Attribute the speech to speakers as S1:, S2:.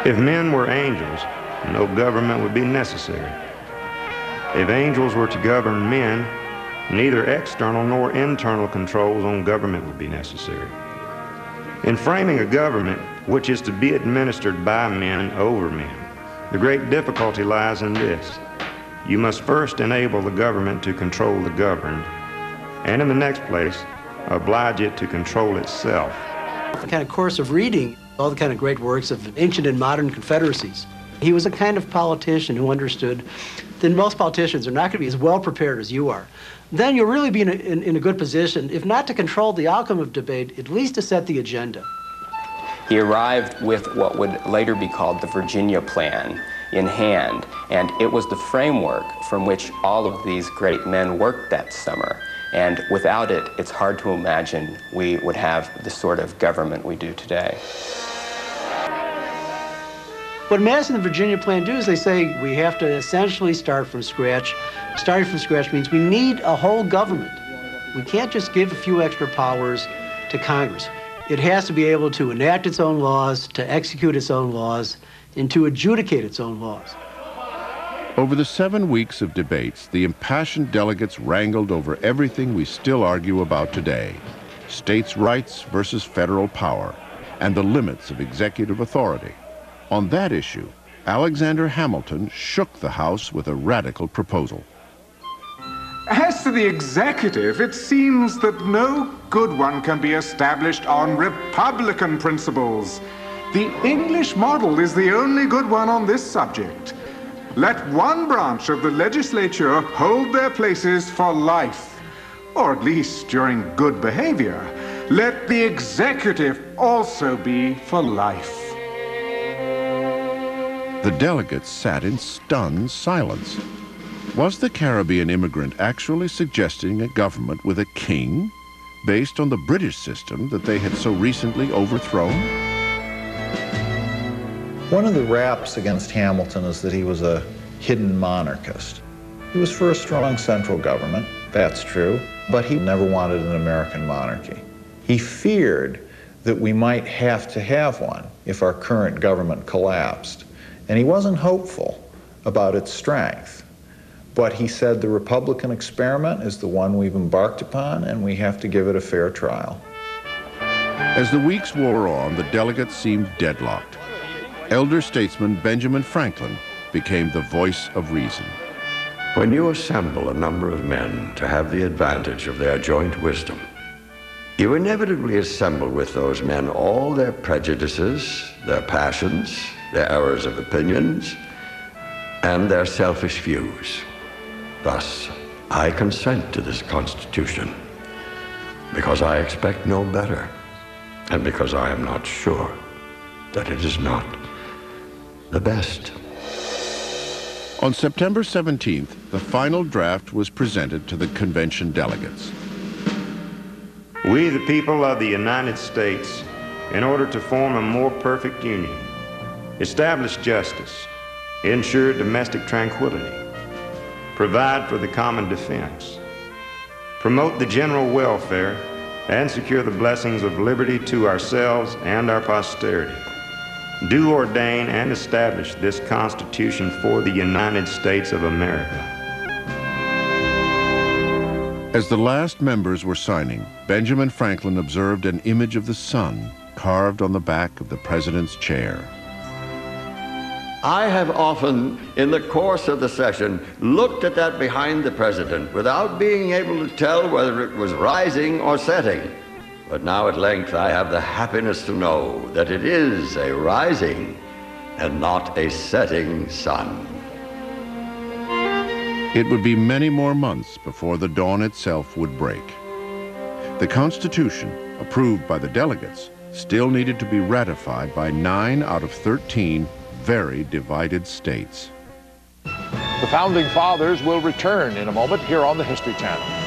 S1: If men were angels, no government would be necessary. If angels were to govern men, neither external nor internal controls on government would be necessary. In framing a government which is to be administered by men over men, the great difficulty lies in this. You must first enable the government to control the governed, and in the next place, oblige it to control itself.
S2: The kind of course of reading all the kind of great works of ancient and modern confederacies. He was a kind of politician who understood that most politicians are not going to be as well prepared as you are. Then you'll really be in a good position, if not to control the outcome of debate, at least to set the agenda.
S3: He arrived with what would later be called the Virginia Plan in hand, and it was the framework from which all of these great men worked that summer. And without it, it's hard to imagine we would have the sort of government we do today.
S2: What Madison and the Virginia Plan do is they say we have to essentially start from scratch. Starting from scratch means we need a whole government. We can't just give a few extra powers to Congress. It has to be able to enact its own laws, to execute its own laws, and to adjudicate its own laws.
S4: Over the 7 weeks of debates, the impassioned delegates wrangled over everything we still argue about today: states' rights versus federal power, and the limits of executive authority. On that issue, Alexander Hamilton shook the House with a radical proposal.
S5: As to the executive, it seems that no good one can be established on Republican principles. The English model is the only good one on this subject. Let one branch of the legislature hold their places for life, or at least during good behavior. Let the executive also be for life.
S4: The delegates sat in stunned silence. Was the Caribbean immigrant actually suggesting a government with a king, based on the British system that they had so recently overthrown?
S6: One of the raps against Hamilton is that he was a hidden monarchist. He was for a strong central government, that's true, but he never wanted an American monarchy. He feared that we might have to have one if our current government collapsed, and he wasn't hopeful about its strength. But he said the Republican experiment is the one we've embarked upon, and we have to give it a fair trial.
S4: As the weeks wore on, the delegates seemed deadlocked. Elder statesman Benjamin Franklin became the voice of reason.
S7: When you assemble a number of men to have the advantage of their joint wisdom, you inevitably assemble with those men all their prejudices, their passions, their errors of opinions, and their selfish views. Thus, I consent to this Constitution because I expect no better, and because I am not sure that it is not the best.
S4: On September 17th, the final draft was presented to the convention delegates.
S1: We, the people of the United States, in order to form a more perfect union, establish justice, ensure domestic tranquility, provide for the common defense, promote the general welfare, and secure the blessings of liberty to ourselves and our posterity, do ordain and establish this Constitution for the United States of America.
S4: As the last members were signing, Benjamin Franklin observed an image of the sun carved on the back of the president's chair.
S7: I have often, in the course of the session, looked at that behind the president without being able to tell whether it was rising or setting. But now at length I have the happiness to know that it is a rising and not a setting sun.
S4: It would be many more months before the dawn itself would break. The Constitution, approved by the delegates, still needed to be ratified by 9 out of 13 very divided states.
S8: The Founding Fathers will return in a moment here on the History Channel.